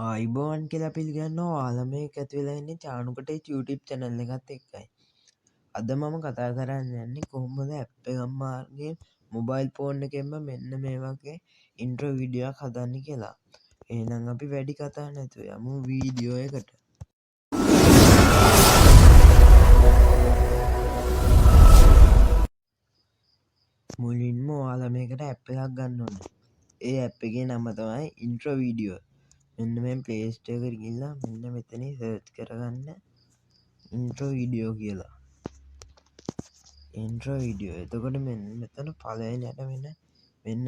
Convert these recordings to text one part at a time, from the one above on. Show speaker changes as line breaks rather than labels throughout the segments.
ආයිබෝවන් කියලා පිළිගන්නවා ඔයාලා මේක ඇති වෙලා ඉන්නේ චානුකටේ YouTube channel එකත් එක්කයි. අද මම කතා කරන්න යන්නේ කොහොමද ඇප් එකක් මාර්ගයෙන් මොබයිල් ෆෝන් එකෙන්ම මෙන්න මේ වගේ ඉන්ට්‍රෝ වීඩියෝ එකක් හදන්න කියලා. එහෙනම් අපි වැඩි කතා නැතුව යමු වීඩියෝ එකට. මුලින්ම ඔයාලා මේකට ඇප් එකක් ගන්න ඕනේ. ඒ ඇප් එකේ නම තමයි ඉන්ට්‍රෝ වීඩියෝ. මෙන්න මේ ප්ලේ ස්ටෝර් එකට ගිහිල්ලා මෙන්න මෙතන සර්ච් කරගන්න ඉන්ට්‍රෝ වීඩියෝ කියලා. Intro video. එතකොට මෙන්න මෙතන පළවෙනියට මෙන්න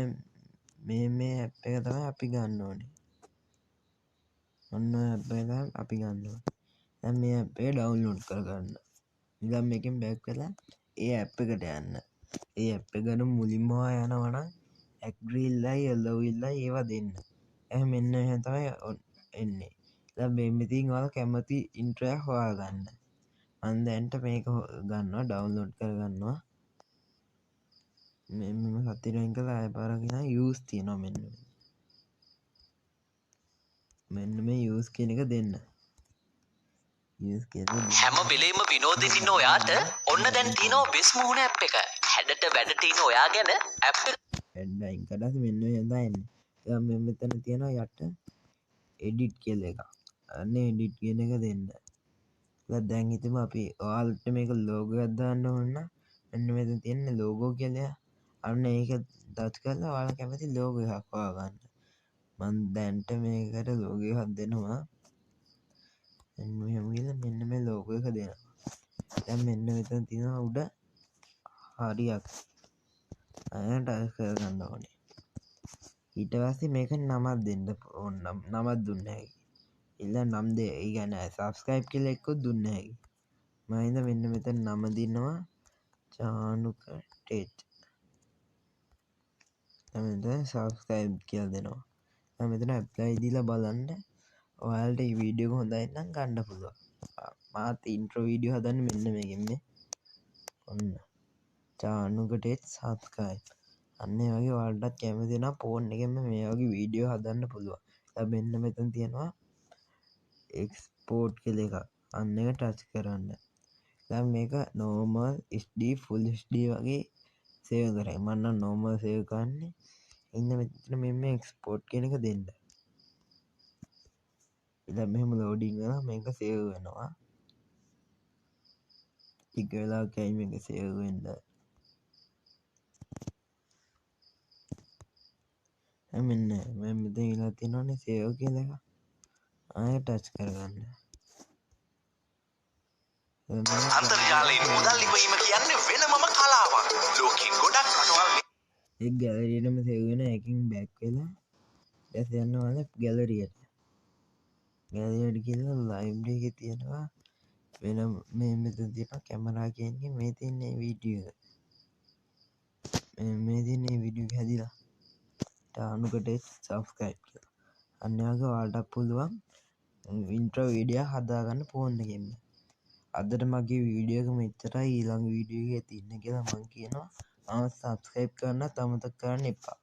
මේ ඇප් එක තමයි අපි ගන්න ඕනේ. ඔන්න ඔය ඇප් එක තමයි අපි ගන්න ඕනේ. දැන් මේ ඇප් එක ඩවුන්ලෝඩ් කරගන්න. ඉතින් මේකෙන් බෑක් වෙලා ඒ ඇප් එකට යන්න. ඒ ඇප් එක ගන්න මුලින්ම යනවා නම් ඇග්‍රීල්ලයි යලෝවිල්ලයි ඒවා දෙන්න. මෙන්න එහෙනම් තමයි එන්නේ. දැන් මේ මෙතින් ඔයාලා කැමති ඉන්ට්‍රෝ එක හොයාගන්න. මම දැන්ට මේක ගන්නවා ඩවුන්ලෝඩ් කරගන්නවා. මෙන්න සතියෙන් කළා ආය පාරක් ගියා යූස් තියෙනවා මෙන්න මේ යූස් කියන එක දෙන්න. යූස් කියන
හැම වෙලේම විනෝදෙට ඉන්න ඔයාට ඔන්න දැන් තියෙනවා බෙස් මුහුණ ඇප් එක. හැඩට වැඩට ඉන්න ඔයා ගැන ඇප් එක
හැඩයින් කඩස් මෙන්න මෙහෙම දාන්නේ. දැන් මෙතන තියෙනවා යට එඩිට් කියලා එකක්. අන්න එඩිට් කියන එක දෙන්න. දැන් හිතමු අපි ඔයාලට මේක ලෝගෝ එකක් දාන්න ඕන නම් මෙන්න මෙතන තියෙන ලෝගෝ කියලා. අන්න ඒක ටච් කරලා ඔයාලා කැමති ලෝගෝ එකක් හොයාගන්න. මම දැන්ට මේකට ලෝගෝ එකක් දෙනවා. මෙන්න මෙන්න මේ ලෝගෝ එක දෙනවා. දැන් මෙන්න මෙතන තියෙනවා උඩ හරියක්. අය ටච් කරගන්න ඕනේ. ඊට පස්සේ මේක නමක් දෙන්න ඕන. නමක් දුන්න හැකි. නම් දෙ ඒ කියන්නේ සබ්ස්ක්‍රයිබ් කියලා එක්ක දුන්න හැකි. මම ඉතින් මෙන්න මෙතන නම දිනවා චානුකටේට්. දැන් මෙතන සබ්ස්ක්‍රයිබ් කියලා දෙනවා. දැන් මෙතන ඇප්ලයි දීලා බලන්න ඔයාලට මේ වීඩියෝ එක හොඳයි නම් ගන්න පුළුවන්. මාත් ඉන්ට්‍රෝ වීඩියෝ හදන්නේ මෙන්න මේකෙන් මේ. ඔන්න චානුකටේට් සබ්ස්ක්‍රයිබ්. අන්න ඒ වගේ ඔයාලටත් කැමති නම් ෆෝන් එකෙන්ම මේ වගේ වීඩියෝ හදන්න පුළුවන්. දැන් මෙන්න මෙතන තියෙනවා එක්ස්පෝර්ට් කියලා එකක්. අන්න එක ටච් කරන්න. දැන් මේක normal HD full HD වගේ සේව් කරයි. මම නම් normal සේව් කරන්නේ. ඉන්න මෙතන මේ එක්ස්පෝර්ට් කියන එක දෙන්න. ඉතින් මෙහෙම ලෝඩින් වෙනවා මේක සේව් වෙනවා. ටික වෙලාවකයි මේක සේව් වෙන්න. මෙන්න මම මෙතන ඉලා තියෙනවානේ සේව් කියලා එක. ආයෙ ටච් කරගන්න.
අන්තර්ජාලයෙන් මුදල් ලිපීම කියන්නේ වෙනමම කලාවක්. ලෝකෙ ගොඩක් රටවල්
ඒ ගැලරියටම සේව් වෙන එකකින් බෑක් වෙලා දැන් යන්න ඕනේ ගැලරියට. ගැලරියට ගිහලා ලයිබ්‍රරි එකේ තියෙනවා වෙන මේ මෙතන තියෙනවා කැමරා කියන්නේ මේ තියෙන වීඩියෝ එක. මේ තියෙන වීඩියෝ එක හැදිලා චානුකට සබ්ස්ක්‍රයිබ් කියලා. අන්න වගේ ඔයාලට පුළුවන් ඉන්ට්‍රෝ වීඩියෝ හදාගන්න ෆෝන් එකෙන්. අදට මගේ වීඩියෝ එක මෙච්චරයි. ඊළඟ වීඩියෝ එකේ තියෙන කියලා මම කියනවා. සබස්ක්‍රයිබ් කරන්නත් අමතක කරන්න එපා.